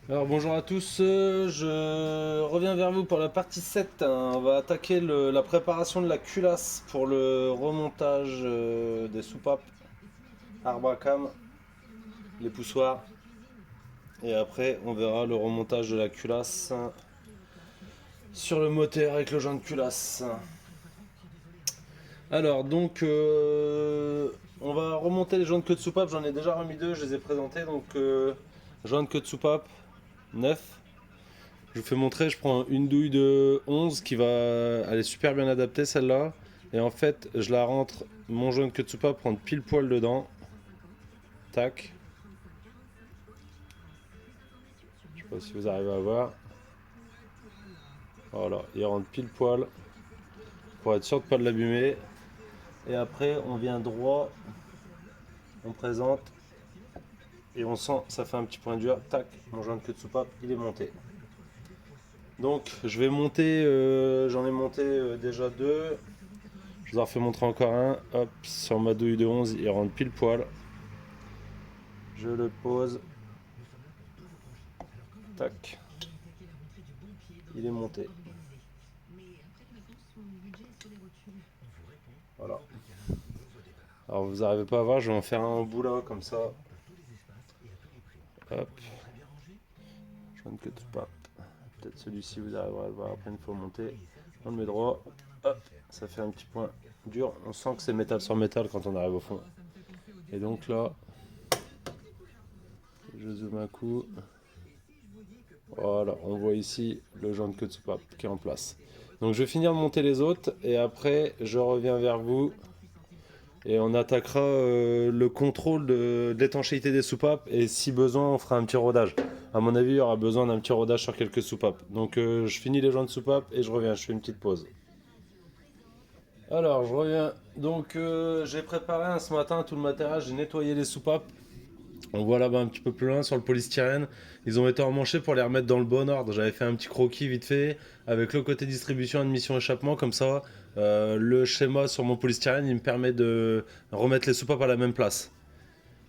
Alors bonjour à tous, je reviens vers vous pour la partie 7. On va attaquer la préparation de la culasse pour le remontage des soupapes, Arbacam, les poussoirs. Et après on verra le remontage de la culasse sur le moteur avec le joint de culasse. Alors donc on va remonter les joints de queue de soupape, j'en ai déjà remis deux, je les ai présentés. Donc joint de queue de soupape, 9. Je vous fais montrer, je prends une douille de 11 qui va. Elle est super bien adaptée celle-là. Et en fait, je la rentre, mon joint de queue de soupape prendre pile poil dedans. Tac. Je sais pas si vous arrivez à voir. Voilà, il rentre pile poil pour être sûr de ne pas l'abîmer. Et après, on vient droit, on présente et on sent, ça fait un petit point dur. Tac, mon joint de queue de soupape, il est monté. Donc, je vais monter, j'en ai monté déjà deux. Je vous en refais montrer encore un. Hop, sur ma douille de 11, il rentre pile poil. Je le pose. Tac. Il est monté. Voilà. Alors vous n'arrivez pas à voir, je vais en faire un en bout là, comme ça. Hop. Je ne que pas. Peut-être celui-ci, vous arriverez à le voir après une fois monté. On le met droit. Hop. Ça fait un petit point dur. On sent que c'est métal sur métal quand on arrive au fond. Et donc là, je zoome un coup. Voilà, on voit ici le joint de queue de soupape qui est en place. Donc je vais finir de monter les autres et après je reviens vers vous et on attaquera le contrôle de l'étanchéité des soupapes et si besoin on fera un petit rodage. À mon avis il y aura besoin d'un petit rodage sur quelques soupapes. Donc je finis les joints de soupape et je reviens, je fais une petite pause. Alors je reviens, donc j'ai préparé ce matin tout le matériel, j'ai nettoyé les soupapes. On voit là-bas un petit peu plus loin sur le polystyrène. Ils ont été emmanchés pour les remettre dans le bon ordre. J'avais fait un petit croquis vite fait avec le côté distribution, admission, échappement. Comme ça, le schéma sur mon polystyrène, il me permet de remettre les soupapes à la même place.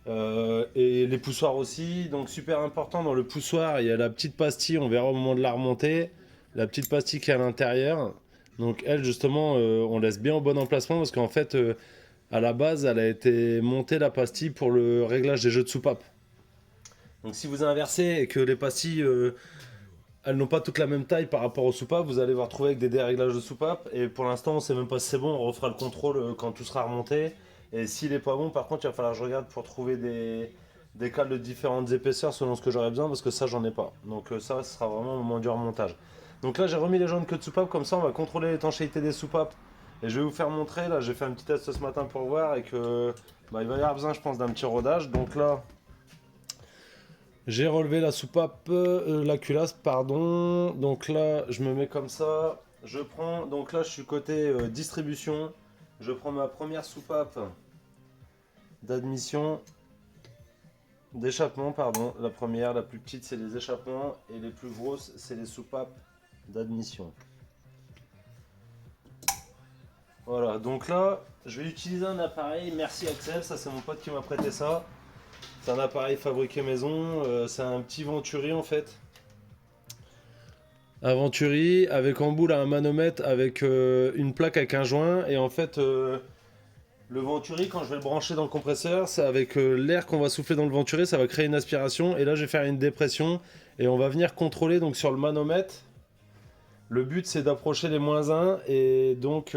Et les poussoirs aussi. Donc super important, dans le poussoir, il y a la petite pastille. On verra au moment de la remonter. La petite pastille qui est à l'intérieur. Donc elle, justement, on laisse bien au bon emplacement parce qu'en fait, à la base, elle a été montée la pastille pour le réglage des jeux de soupape. Donc si vous inversez et que les pastilles, elles n'ont pas toute la même taille par rapport aux soupapes, vous allez vous retrouver avec des déréglages de soupapes. Et pour l'instant, on ne sait même pas si c'est bon. On refera le contrôle quand tout sera remonté. Et s'il n'est pas bon, par contre, il va falloir que je regarde pour trouver des cales de différentes épaisseurs selon ce que j'aurai besoin, parce que ça, j'en ai pas. Donc ça, ce sera vraiment au moment du remontage. Donc là, j'ai remis les joints de queue de soupape, comme ça, on va contrôler l'étanchéité des soupapes. Et je vais vous faire montrer, là, j'ai fait un petit test ce matin pour voir, et que il va y avoir besoin, je pense, d'un petit rodage. Donc là, j'ai relevé la soupape, la culasse, pardon. Donc là, je me mets comme ça. Je prends, donc là, je suis côté distribution. Je prends ma première soupape d'admission, d'échappement, pardon. La première, la plus petite, c'est les échappements. Et les plus grosses, c'est les soupapes d'admission. Voilà, donc là, je vais utiliser un appareil. Merci Axel, ça c'est mon pote qui m'a prêté ça. C'est un appareil fabriqué maison. C'est un petit Venturi en fait. Un Venturi avec en bout là un manomètre avec une plaque avec un joint et en fait le Venturi quand je vais le brancher dans le compresseur c'est avec l'air qu'on va souffler dans le Venturi ça va créer une aspiration et là je vais faire une dépression et on va venir contrôler donc sur le manomètre. Le but c'est d'approcher les -1 et donc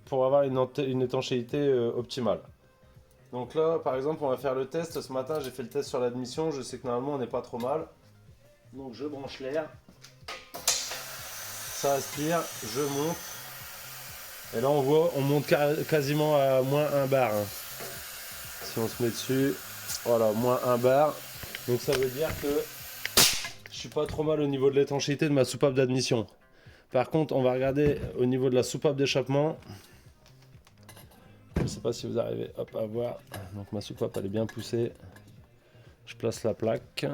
pour avoir une étanchéité optimale. Donc là par exemple on va faire le test. Ce matin j'ai fait le test sur l'admission, je sais que normalement on n'est pas trop mal. Donc je branche l'air. Ça aspire, je monte. Et là on voit, on monte quasiment à -1 bar. Hein. Si on se met dessus, voilà, -1 bar. Donc ça veut dire que je suis pas trop mal au niveau de l'étanchéité de ma soupape d'admission. Par contre, on va regarder au niveau de la soupape d'échappement. Je sais pas si vous arrivez hop, à voir. Donc ma soupape elle est bien poussée. Je place la plaque.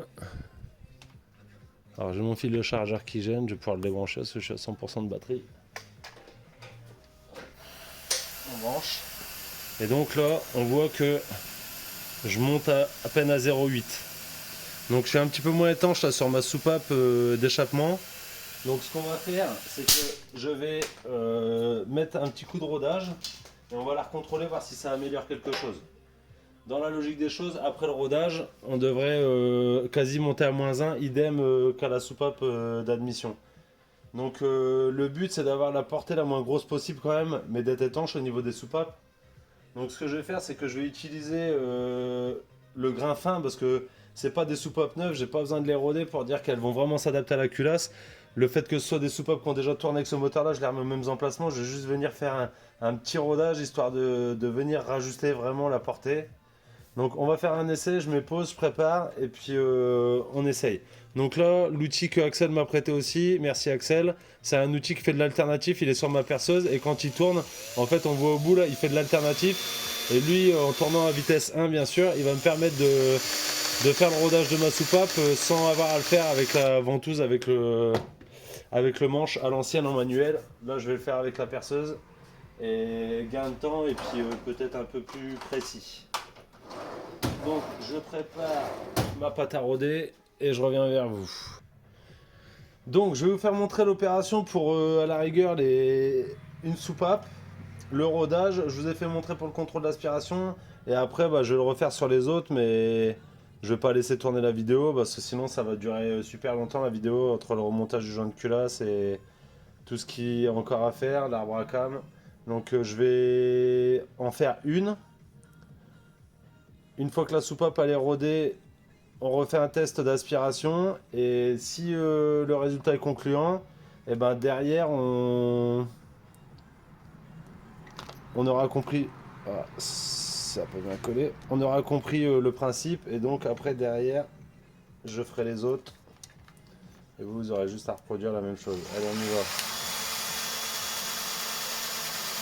Alors j'ai mon fil de chargeur qui gêne, je vais pouvoir le débrancher parce que je suis à 100% de batterie. On branche. Et donc là, on voit que je monte à peine à 0,8. Donc je suis un petit peu moins étanche là sur ma soupape d'échappement. Donc ce qu'on va faire, c'est que je vais mettre un petit coup de rodage et on va la recontrôler, voir si ça améliore quelque chose. Dans la logique des choses, après le rodage, on devrait quasi monter à -1, idem qu'à la soupape d'admission. Donc le but c'est d'avoir la portée la moins grosse possible quand même, mais d'être étanche au niveau des soupapes. Donc ce que je vais faire, c'est que je vais utiliser le grain fin parce que c'est pas des soupapes neuves, j'ai pas besoin de les roder pour dire qu'elles vont vraiment s'adapter à la culasse. Le fait que ce soit des soupapes qui ont déjà tourné avec ce moteur là, je les remets aux mêmes emplacements, je vais juste venir faire un petit rodage histoire de venir rajuster vraiment la portée. Donc on va faire un essai, je mets pause, je prépare et puis on essaye. Donc là, l'outil que Axel m'a prêté aussi, merci Axel, c'est un outil qui fait de l'alternatif, il est sur ma perceuse et quand il tourne, en fait on voit au bout là, il fait de l'alternatif. Et lui, en tournant à vitesse 1 bien sûr, il va me permettre de faire le rodage de ma soupape sans avoir à le faire avec la ventouse, avec le manche à l'ancienne en manuel. Là je vais le faire avec la perceuse et gain de temps et puis peut-être un peu plus précis. Donc je prépare ma pâte à rôder et je reviens vers vous. Donc je vais vous faire montrer l'opération pour à la rigueur une soupape, le rodage. Je vous ai fait montrer pour le contrôle d'aspiration et après je vais le refaire sur les autres, mais je vais pas laisser tourner la vidéo parce que sinon ça va durer super longtemps la vidéo entre le remontage du joint de culasse et tout ce qui est encore à faire, l'arbre à cam. Donc je vais en faire une. Une fois que la soupape elle est rodée, on refait un test d'aspiration et si le résultat est concluant, et ben derrière on aura compris. Ah, ça peut bien coller. On aura compris le principe et donc après derrière je ferai les autres et vous aurez juste à reproduire la même chose. Allez, on y va.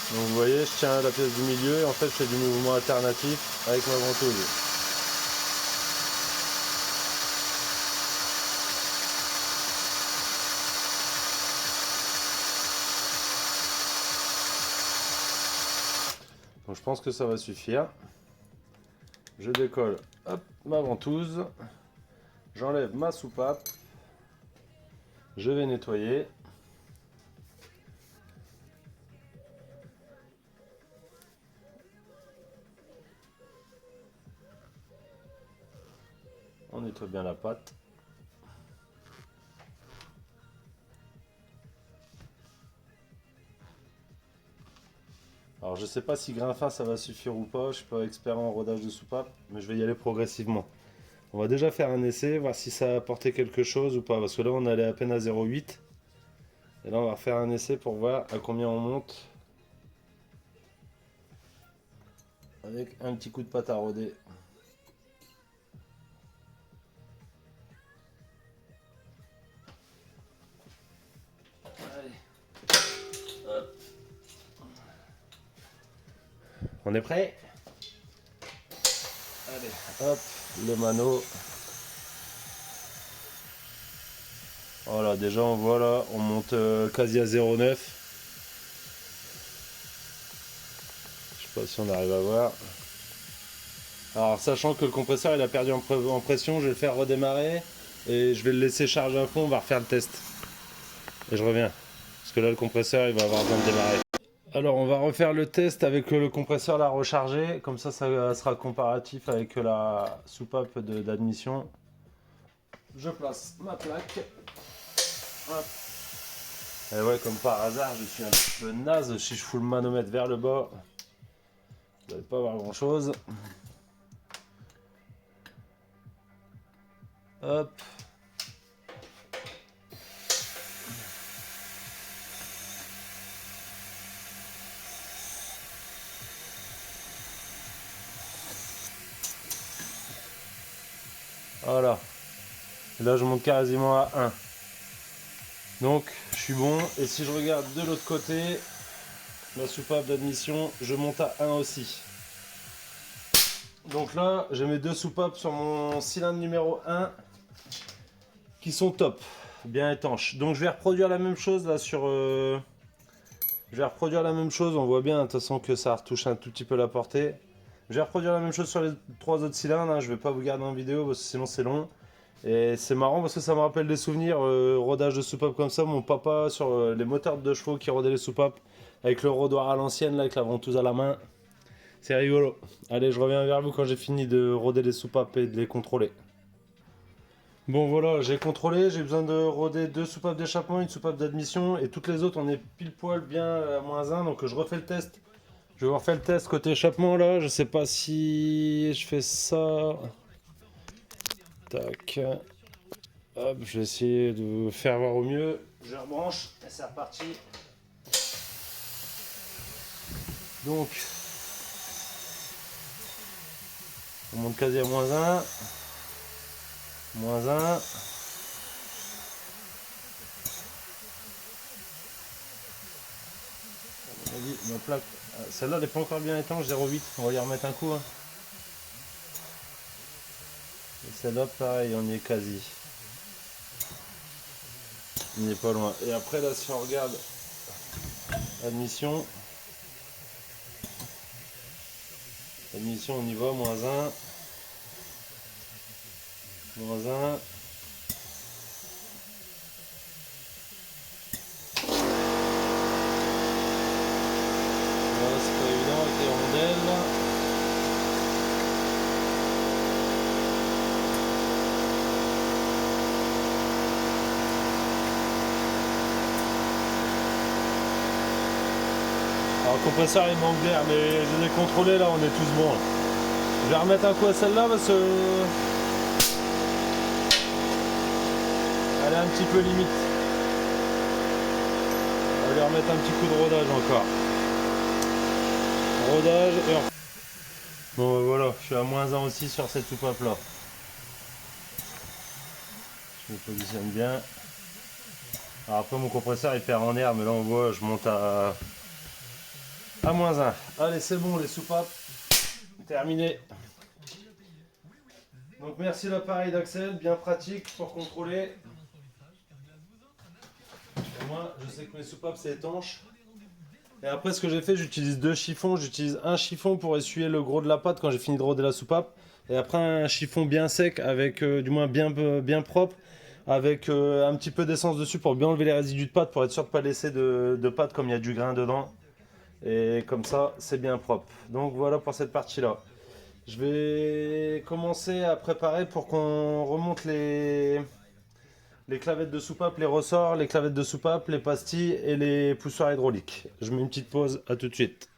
Donc vous voyez, je tiens la pièce du milieu et en fait je fais du mouvement alternatif avec ma ventouse. Donc je pense que ça va suffire. Je décolle hop, ma ventouse. J'enlève ma soupape. Je vais nettoyer. On nettoie bien la pâte. Alors je sais pas si grain fin ça va suffire ou pas, je suis pas expert en rodage de soupape, mais je vais y aller progressivement. On va déjà faire un essai, voir si ça a apporté quelque chose ou pas, parce que là on allait à peine à 0,8. Et là on va refaire un essai pour voir à combien on monte. Avec un petit coup de pâte à rôder. On est prêt? Allez, hop, le mano. Voilà, déjà on voit là, on monte quasi à 0,9. Je sais pas si on arrive à voir. Alors sachant que le compresseur il a perdu en pression, je vais le faire redémarrer et je vais le laisser charger à fond, on va refaire le test. Et je reviens. Parce que là le compresseur il va avoir besoin de démarrer. Alors on va refaire le test avec le compresseur là rechargé, comme ça sera comparatif avec la soupape d'admission. Je place ma plaque. Hop. Et ouais, comme par hasard je suis un petit peu naze, si je fous le manomètre vers le bas, vous n'allez pas voir grand chose. Hop. Voilà. Là je monte quasiment à 1. Donc je suis bon. Et si je regarde de l'autre côté, la soupape d'admission, je monte à 1 aussi. Donc là j'ai mes deux soupapes sur mon cylindre numéro 1 qui sont top, bien étanches. Donc je vais reproduire la même chose là sur... Je vais reproduire la même chose, on voit bien de toute façon que ça retouche un tout petit peu la portée. Je vais reproduire la même chose sur les trois autres cylindres, hein. Je vais pas vous garder en vidéo parce que sinon c'est long. Et c'est marrant parce que ça me rappelle des souvenirs, rodage de soupape comme ça. Mon papa sur les moteurs de chevaux qui rodaient les soupapes avec le rodoir à l'ancienne, là, avec la ventouse à la main. C'est rigolo. Allez, je reviens vers vous quand j'ai fini de roder les soupapes et de les contrôler. Bon voilà, j'ai contrôlé, j'ai besoin de roder 2 soupapes d'échappement, une soupape d'admission et toutes les autres on est pile poil bien à -1 donc je refais le test. Je vais refaire le test côté échappement là, je sais pas si je fais ça. Tac. Hop, je vais essayer de faire voir au mieux. Je rebranche et c'est reparti. Donc on monte quasi à -1. -1. Ma plaque, celle-là n'est pas encore bien étanche, 0,8. On va y remettre un coup. Hein. Et celle-là, pareil, on y est quasi. On n'y est pas loin. Et après, là, si on regarde admission, on y va, -1. -1. C'est pas évident avec les rondelles. Alors le compresseur il manque d'air mais je l'ai contrôlé là, on est tous bons. Je vais remettre un coup à celle-là parce que elle est un petit peu limite. On va lui remettre un petit coup de rodage encore. Rodage et bon voilà, je suis à -1 aussi sur cette soupape là. Je me positionne bien. Alors après mon compresseur il perd en air mais là on voit je monte à -1. Allez c'est bon les soupapes. Terminé. Donc merci l'appareil d'Axel, bien pratique pour contrôler. Et moi je sais que mes soupapes c'est étanche. Et après ce que j'ai fait, j'utilise 2 chiffons. J'utilise un chiffon pour essuyer le gros de la pâte quand j'ai fini de roder la soupape. Et après un chiffon bien sec avec du moins bien propre. Avec un petit peu d'essence dessus pour bien enlever les résidus de pâte. Pour être sûr de ne pas laisser de pâte comme il y a du grain dedans. Et comme ça c'est bien propre. Donc voilà pour cette partie là. Je vais commencer à préparer pour qu'on remonte les clavettes de soupape, les ressorts, les clavettes de soupape, les pastilles et les poussoirs hydrauliques. Je mets une petite pause, à tout de suite.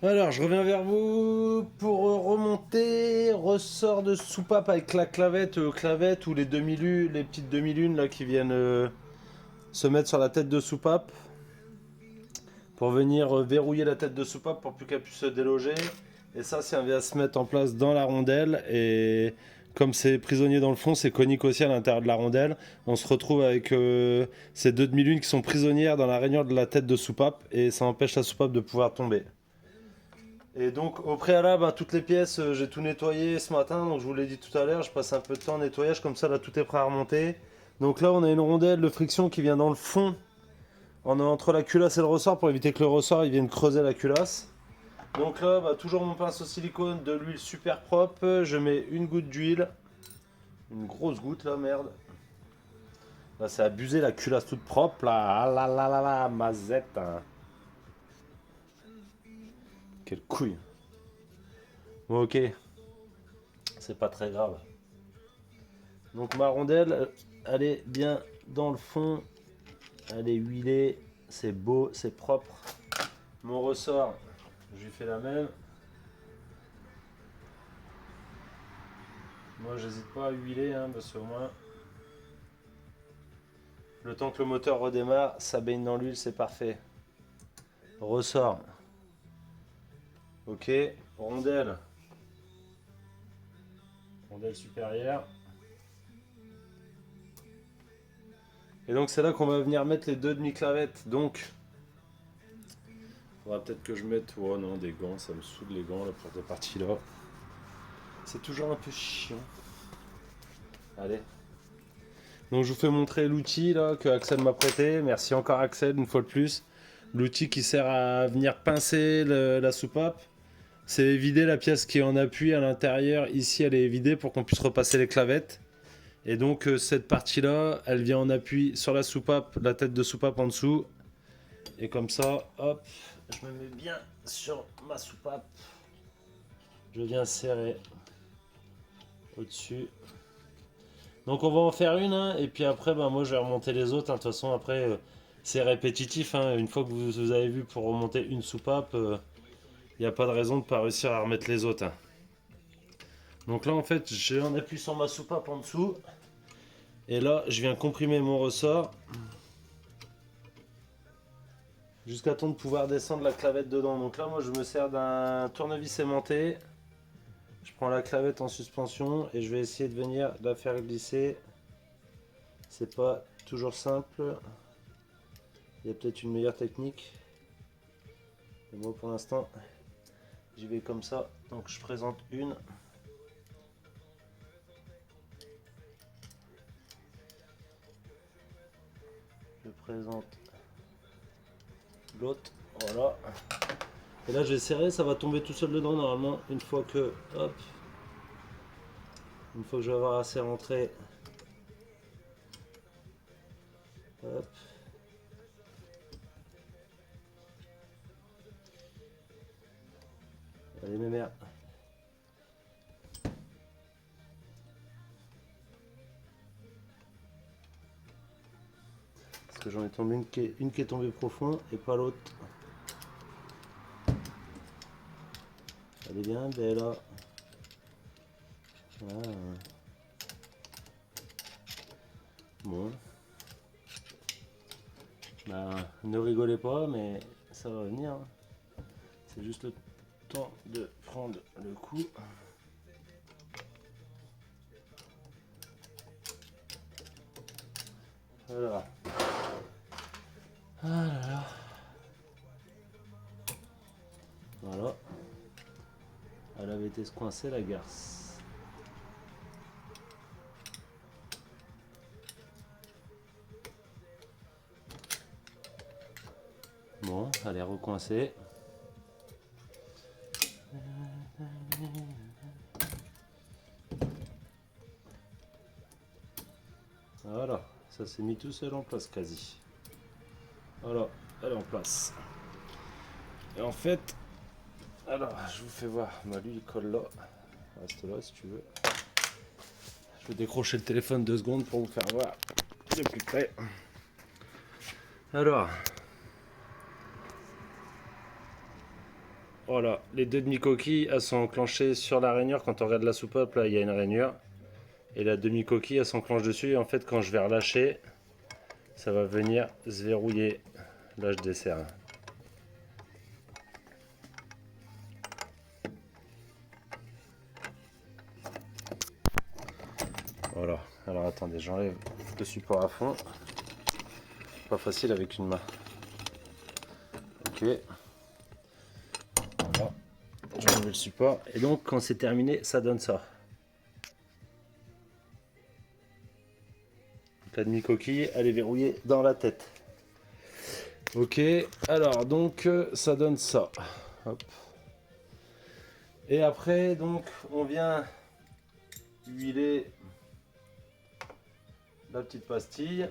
Alors, je reviens vers vous pour remonter ressort de soupape avec la clavette ou les demi-lunes, les petites demi-lunes là qui viennent se mettre sur la tête de soupape pour venir verrouiller la tête de soupape pour plus qu'elle puisse se déloger. Et ça vient se mettre en place dans la rondelle et comme c'est prisonnier dans le fond, c'est conique aussi à l'intérieur de la rondelle. On se retrouve avec ces 2 demi-lunes qui sont prisonnières dans la rainure de la tête de soupape et ça empêche la soupape de pouvoir tomber. Et donc au préalable, toutes les pièces, j'ai tout nettoyé ce matin, donc je vous l'ai dit tout à l'heure, je passe un peu de temps en nettoyage, comme ça là tout est prêt à remonter. Donc là on a une rondelle de friction qui vient dans le fond, entre la culasse et le ressort pour éviter que le ressort il vienne creuser la culasse. Donc là, toujours mon pinceau silicone, de l'huile super propre. Je mets une goutte d'huile. Une grosse goutte là, merde. Là, c'est abusé la culasse toute propre là. Ah là là là là, mazette. Hein. Quelle couille. Bon, ok. C'est pas très grave. Donc ma rondelle, elle est bien dans le fond. Elle est huilée. C'est beau, c'est propre. Mon ressort. Je lui fais la même. Moi j'hésite pas à huiler parce qu'au moins le temps que le moteur redémarre, ça baigne dans l'huile, c'est parfait. Ressort. Ok, rondelle. Rondelle supérieure. Et donc c'est là qu'on va venir mettre les 2 demi-clavettes. Donc faudra peut-être que je mette des gants, ça me saoule les gants là pour cette partie là. C'est toujours un peu chiant. Allez. Donc je vous fais montrer l'outil là que Axel m'a prêté. Merci encore Axel une fois de plus. L'outil qui sert à venir pincer la soupape. C'est vider la pièce qui est en appui à l'intérieur. Ici elle est vidée pour qu'on puisse repasser les clavettes. Et donc cette partie-là, elle vient en appui sur la soupape, la tête de soupape en dessous. Et comme ça, hop, je me mets bien sur ma soupape. Je viens serrer au-dessus. Donc on va en faire une, hein, et puis après, ben, moi je vais remonter les autres. Hein. De toute façon, après, c'est répétitif. Hein. Une fois que vous avez vu pour remonter une soupape, il n'y a pas de raison de ne pas réussir à remettre les autres. Hein. Donc là, en fait, j'ai un appui sur ma soupape en dessous. Et là, je viens comprimer mon ressort. Jusqu'à temps de pouvoir descendre la clavette dedans. Donc là, moi, je me sers d'un tournevis aimanté. Je prends la clavette en suspension et je vais essayer de venir la faire glisser. C'est pas toujours simple. Il y a peut-être une meilleure technique. Mais moi, pour l'instant, j'y vais comme ça. Donc je présente une. Je présente l'autre. Voilà. Et là, je vais serrer, ça va tomber tout seul dedans normalement. Une fois que, hop, une fois que je vais avoir assez rentré, hop. Allez mes mères. Parce que j'en ai tombé une qui est tombée profond et pas l'autre. Elle est bien belle là. Ah. Bon. Bah, ne rigolez pas, mais ça va venir. Hein. C'est juste le temps de prendre le coup. Voilà. Ah là là. Voilà. Elle avait été coincée la garce. Bon, elle est recoincée. Voilà, ça s'est mis tout seul en place quasi. Voilà, elle est en place. Et en fait, alors je vous fais voir, bah, lui il colle là. Reste là si tu veux. Je vais décrocher le téléphone 2 secondes pour vous faire voir de plus près. Alors, voilà, les deux demi-coquilles elles sont enclenchées sur la rainure. Quand on regarde la soupape, là il y a une rainure. Et la demi-coquille elle s'enclenche dessus. Et en fait, quand je vais relâcher, ça va venir se verrouiller. Là, je desserre. Voilà, alors attendez, j'enlève le support à fond. Pas facile avec une main. Ok. Voilà, j'ai enlevé le support. Et donc, quand c'est terminé, ça donne ça. La demi-coquille, elle est verrouillée dans la tête. Ok, alors donc ça donne ça. Hop. Et après, donc, on vient huiler la petite pastille.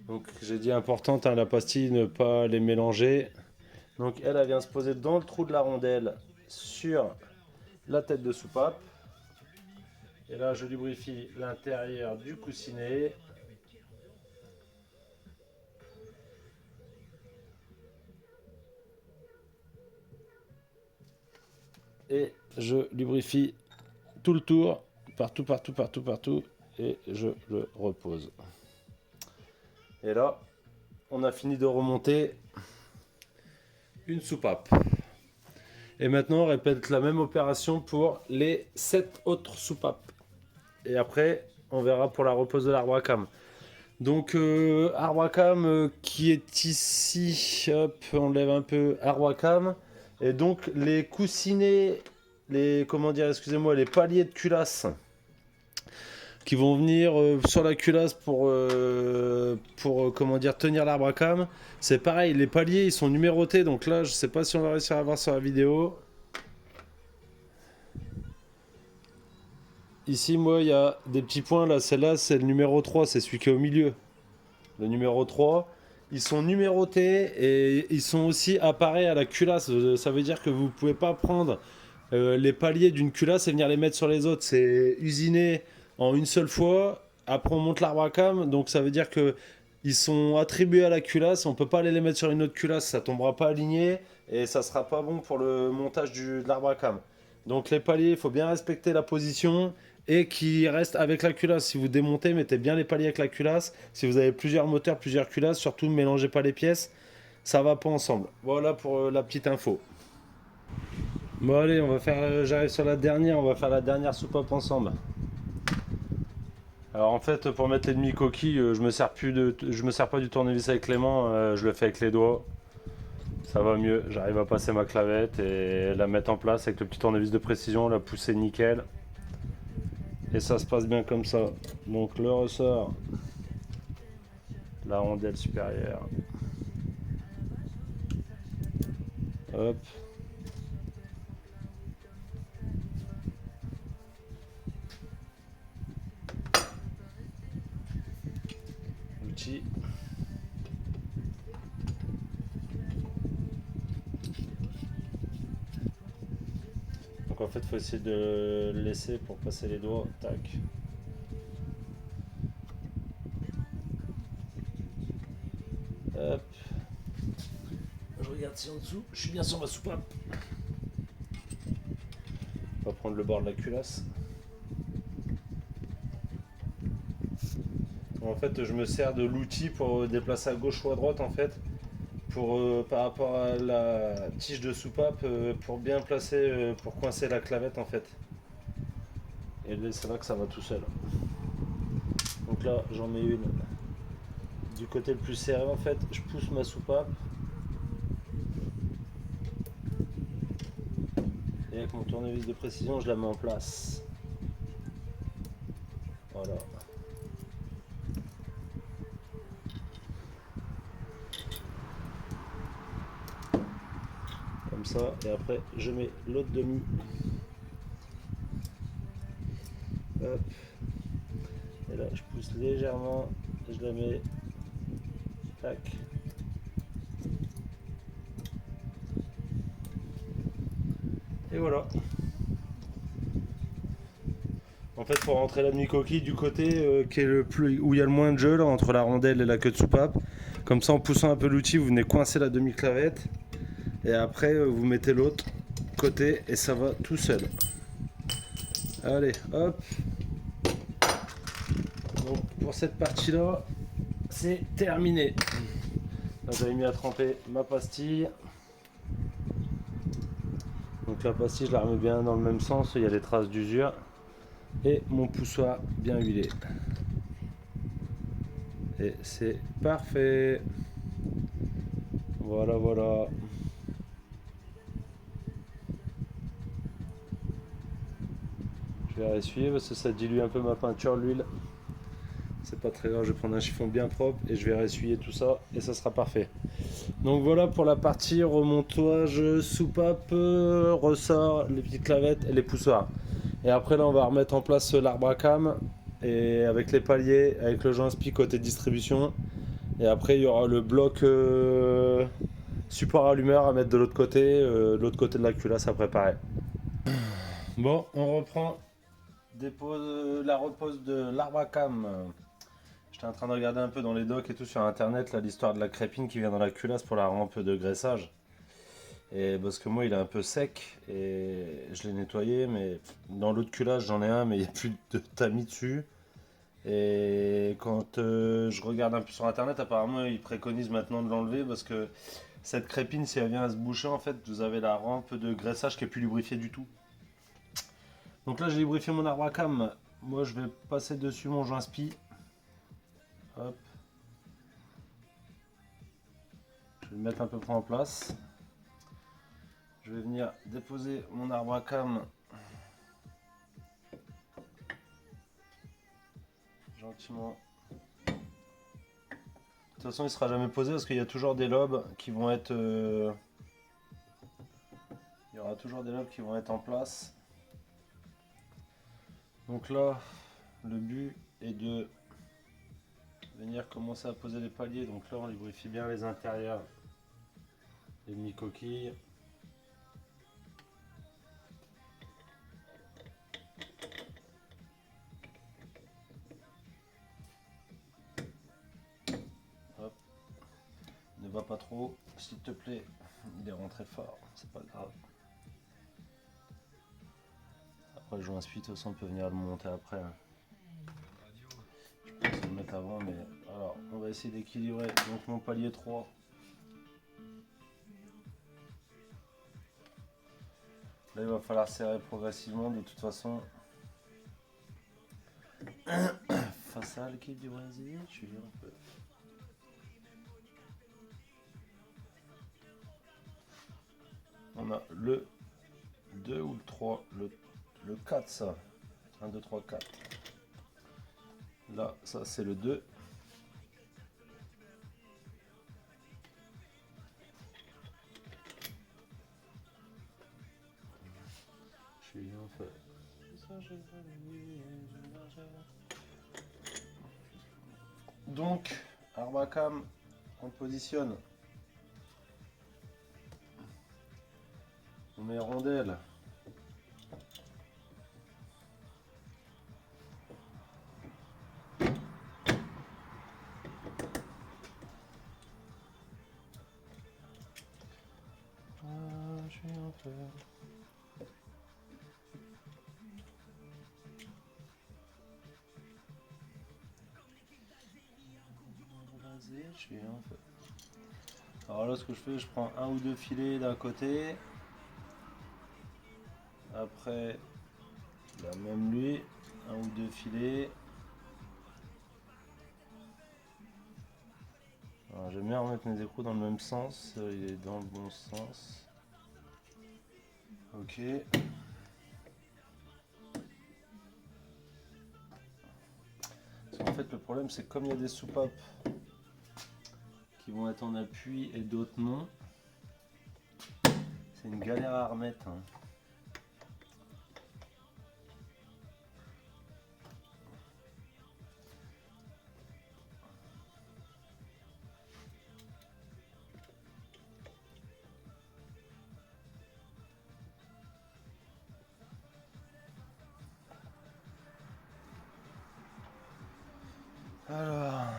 Donc j'ai dit importante, hein, la pastille, ne pas les mélanger. Donc elle vient se poser dans le trou de la rondelle sur la tête de soupape. Et là je lubrifie l'intérieur du coussinet. Et je lubrifie tout le tour, partout. Et je le repose. Et là, on a fini de remonter une soupape. Et maintenant, on répète la même opération pour les 7 autres soupapes. Et après, on verra pour la repose de l'arbre à cam. Donc, arbre à cam qui est ici. Hop, on lève un peu arbre à cam. Et donc, les coussinets, les paliers de culasse qui vont venir sur la culasse pour tenir l'arbre à cam. C'est pareil, les paliers ils sont numérotés, donc là je sais pas si on va réussir à voir sur la vidéo. ici, moi, il y a des petits points. Là, celle-là, c'est le numéro 3, c'est celui qui est au milieu. Le numéro 3. Ils sont numérotés et ils sont aussi appareils à la culasse. Ça veut dire que vous pouvez pas prendre les paliers d'une culasse et venir les mettre sur les autres. C'est usiné en une seule fois. Après, on monte l'arbre à cam. Donc, ça veut dire que ils sont attribués à la culasse. On peut pas aller les mettre sur une autre culasse. Ça tombera pas aligné et ça sera pas bon pour le montage de l'arbre à cam. Donc, les paliers, il faut bien respecter la position et qui restent avec la culasse. Si vous démontez, mettez bien les paliers avec la culasse. Si vous avez plusieurs moteurs, plusieurs culasses, surtout ne mélangez pas les pièces. Ça va pas ensemble. Voilà pour la petite info. Bon allez, on va faire. J'arrive sur la dernière. On va faire la dernière soupape ensemble. Alors en fait, pour mettre les demi-coquilles, je me sers pas du tournevis avec les mains. Je le fais avec les doigts. Ça va mieux. J'arrive à passer ma clavette et la mettre en place avec le petit tournevis de précision, la pousser nickel. Et ça se passe bien comme ça. Donc le ressort, la rondelle supérieure. Hop. L'outil. Donc en fait, il faut essayer de le laisser pour passer les doigts. Tac. Hop. Je regarde si en dessous, je suis bien sur ma soupape. On va prendre le bord de la culasse. En fait, je me sers de l'outil pour déplacer à gauche ou à droite en fait. Pour, par rapport à la tige de soupape, pour bien placer, pour coincer la clavette en fait. Et là, c'est là que ça va tout seul. Donc là, j'en mets une du côté le plus serré en fait. Je pousse ma soupape. Et avec mon tournevis de précision, je la mets en place. Voilà. Comme ça. Et après, je mets l'autre demi. Hop. Et là, je pousse légèrement. Je la mets. Tac. Et voilà. En fait, faut rentrer la demi-coquille du côté qui est le plus, où il y a le moins de jeu, là, entre la rondelle et la queue de soupape. Comme ça, en poussant un peu l'outil, vous venez coincer la demi-clavette. Et après, vous mettez l'autre côté et ça va tout seul. Allez, hop. Donc, pour cette partie-là, c'est terminé. Là, j'avais mis à tremper ma pastille. Donc la pastille, je la remets bien dans le même sens, il y a les traces d'usure. Et mon poussoir bien huilé. Et c'est parfait. Voilà, voilà. Je vais essuyer parce que ça dilue un peu ma peinture, l'huile. C'est pas très grave, je vais prendre un chiffon bien propre et je vais essuyer tout ça et ça sera parfait. Donc voilà pour la partie remontage, soupape, ressort, les petites clavettes et les poussoirs. Et après là on va remettre en place l'arbre à cam et avec les paliers, avec le joint spi côté distribution. Et après il y aura le bloc support allumeur à mettre de l'autre côté de la culasse à préparer. Bon, on reprend la repose de l'arbre à cam. J'étais en train de regarder un peu dans les docs et tout sur internet là, l'histoire de la crépine qui vient dans la culasse pour la rampe de graissage. Et parce que moi il est un peu sec et je l'ai nettoyé, mais dans l'autre culasse j'en ai un mais il n'y a plus de tamis dessus. Et quand je regarde un peu sur internet, apparemment ils préconisent maintenant de l'enlever parce que cette crépine, si elle vient à se boucher, en fait vous avez la rampe de graissage qui est plus lubrifiée du tout. Donc là j'ai lubrifié mon arbre à cam. Moi je vais passer dessus mon joint spi. Hop. Je vais le mettre à peu près en place. Je vais venir déposer mon arbre à cam gentiment. De toute façon, il ne sera jamais posé parce qu'il y a toujours des lobes qui vont être. Il y aura toujours des lobes qui vont être en place. Donc là, le but est de venir commencer à poser les paliers. Donc là, on lubrifie bien les intérieurs des mini-coquilles. Hop. Ne va pas trop, s'il te plaît. Il est rentré fort, c'est pas grave. Après, le joint suite, de toute façon, on peut venir le monter après. Je peux essayer de le mettre avant, mais alors, on va essayer d'équilibrer. Donc, mon palier 3. Là, il va falloir serrer progressivement, de toute façon. Face à l'équipe du Brésil, je suis un peu. On a le 2 ou le 3, le 4 ça. 1, 2, 3, 4. Là, ça c'est le 2. Je suis un peu. Donc, Arbacam, on positionne. On met rondelle. Je suis un peu. Je suis un peu. Alors là, ce que je fais, je prends un ou deux filets d'un côté. Après, la même lui, un ou deux filets. J'aime bien remettre mes écrous dans le même sens, il est dans le bon sens. Ok. Parce qu'en fait, le problème, c'est comme il y a des soupapes qui vont être en appui et d'autres non, c'est une galère à remettre. Alors.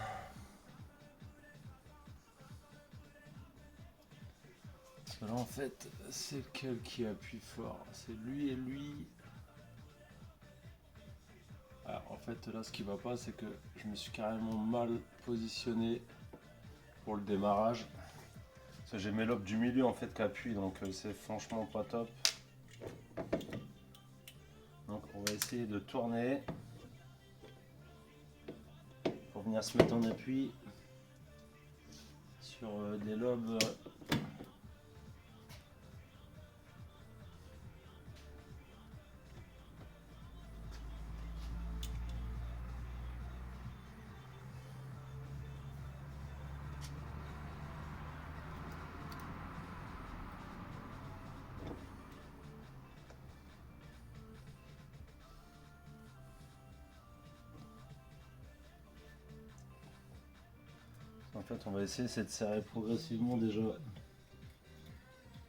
Parce que là, en fait, c'est lequel qui appuie fort? C'est lui et lui. Alors, en fait, là, ce qui va pas, c'est que je me suis carrément mal positionné pour le démarrage. Parce que j'ai mes lobes du milieu en fait qui appuient, donc c'est franchement pas top. Donc on va essayer de tourner pour venir se mettre en appui sur des lobes. En fait, on va essayer de serrer progressivement déjà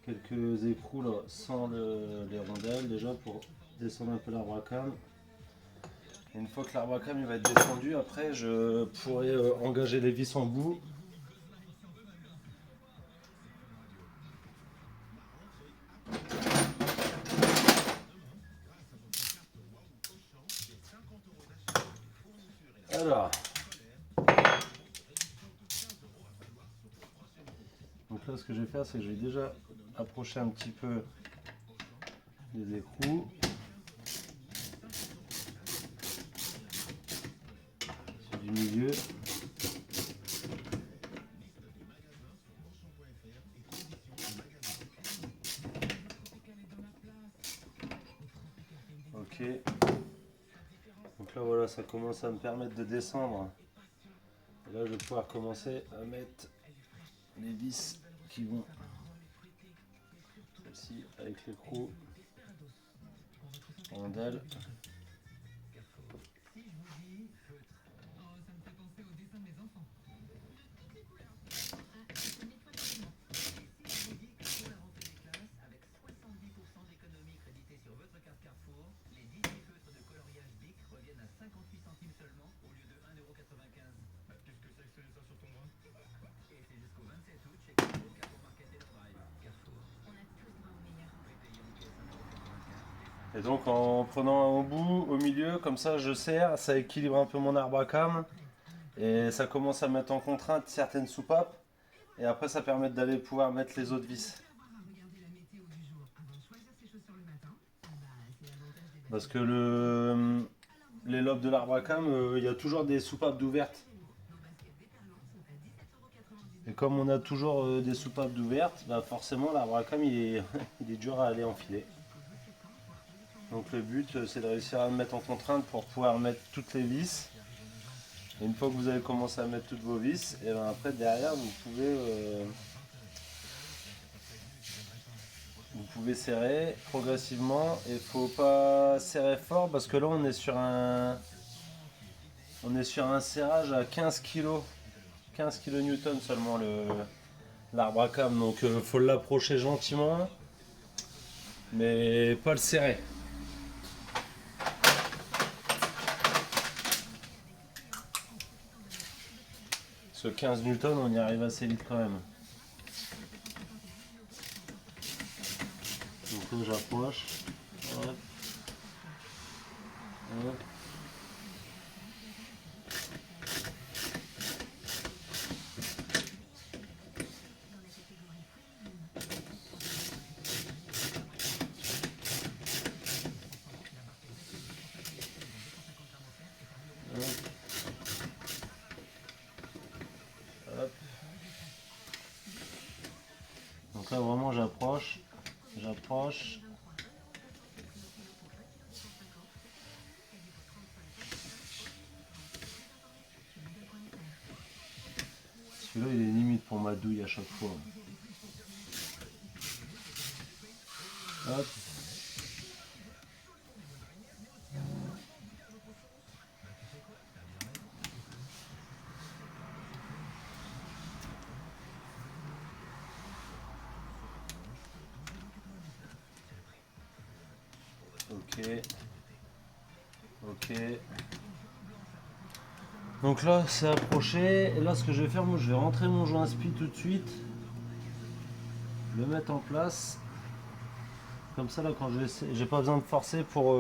quelques écrous là sans les rondelles déjà pour descendre un peu l'arbacam. Une fois que l'arbacam il va être descendu, après je pourrai engager les vis en bout. Alors, donc là ce que je vais faire, c'est que je vais déjà approcher un petit peu les écrous. Du milieu. Ok. Donc là voilà, ça commence à me permettre de descendre. Et là je vais pouvoir commencer à mettre les vis qui vont ici avec l'écrou, rondelle. Et donc en prenant un bout au milieu, comme ça je serre, ça équilibre un peu mon arbre à cam. Et ça commence à mettre en contrainte certaines soupapes. Et après ça permet d'aller pouvoir mettre les autres vis. Parce que les lobes de l'arbre à cam, il y a toujours des soupapes d'ouvertes. Et comme on a toujours des soupapes d'ouvertes, bah forcément l'arbre à cam il est dur à aller enfiler. Donc le but c'est de réussir à le mettre en contrainte pour pouvoir mettre toutes les vis. Et une fois que vous avez commencé à mettre toutes vos vis, et ben après derrière vous pouvez serrer progressivement. Et faut pas serrer fort parce que là on est sur un serrage à 15 kg. 15 kN seulement l'arbre à cam. Donc faut l'approcher gentiment, mais pas le serrer. Ce 15 Newton, on y arrive assez vite quand même. Donc là j'approche. Hop. Hop. Hop. Donc là vraiment j'approche. Celui-là il est limite pour ma douille à chaque fois. Hop. Ok. Donc là c'est approché. Et là ce que je vais faire, moi je vais rentrer mon joint spi tout de suite. Le mettre en place. Comme ça là quand j'ai pas besoin de forcer pour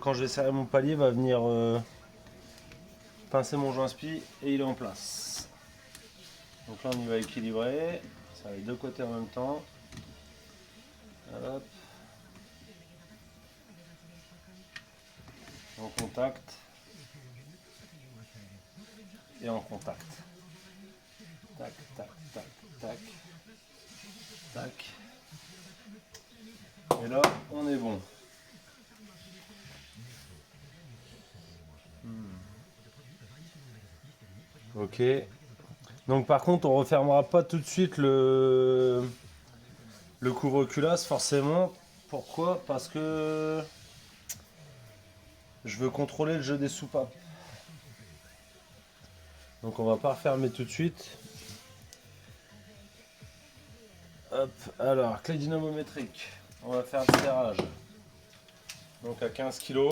quand je vais serrer mon palier va venir pincer mon joint spi et il est en place. Donc là on y va équilibrer. Ça va les deux côtés en même temps. Hop. En contact. Et en contact. Tac, tac, tac, tac. Tac. Et là, on est bon. Ok. Donc par contre, on refermera pas tout de suite le couvre-culasse forcément. Pourquoi? Parce que je veux contrôler le jeu des soupapes. Donc on va pas refermer tout de suite. Hop, alors clé dynamométrique. On va faire le serrage. Donc à 15 kg.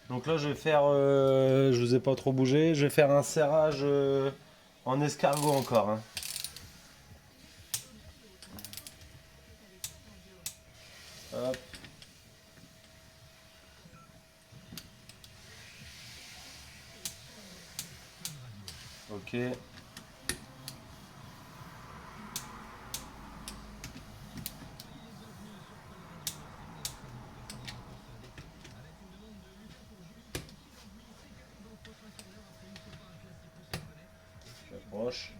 Donc là je vais faire, je vous ai pas trop bougé, je vais faire un serrage en escargot encore. Hein. Hop. Ok. J'approche.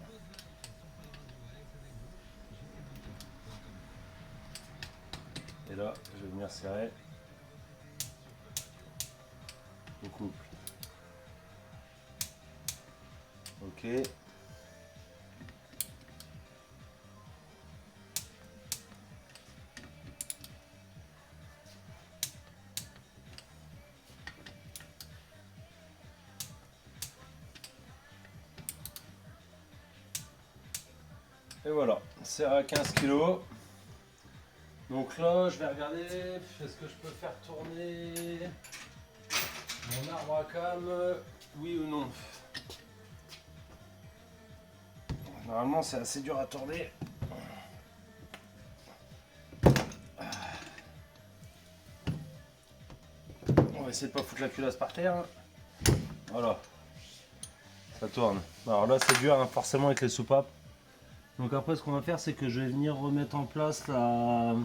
Et là, je vais venir serrer au couple. Ok. Et voilà, serré à 15 kg. Donc là, je vais regarder, est-ce que je peux faire tourner mon arbre à cam, oui ou non. Normalement, c'est assez dur à tourner. va essayer de pas foutre la culasse par terre. Voilà. Ça tourne. Alors là c'est dur hein, forcément avec les soupapes. Donc après ce qu'on va faire c'est que je vais venir remettre en place la...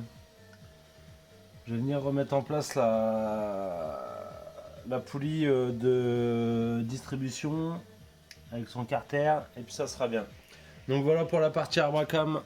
la poulie de distribution avec son carter et puis ça sera bien. Donc voilà pour la partie arbre à cam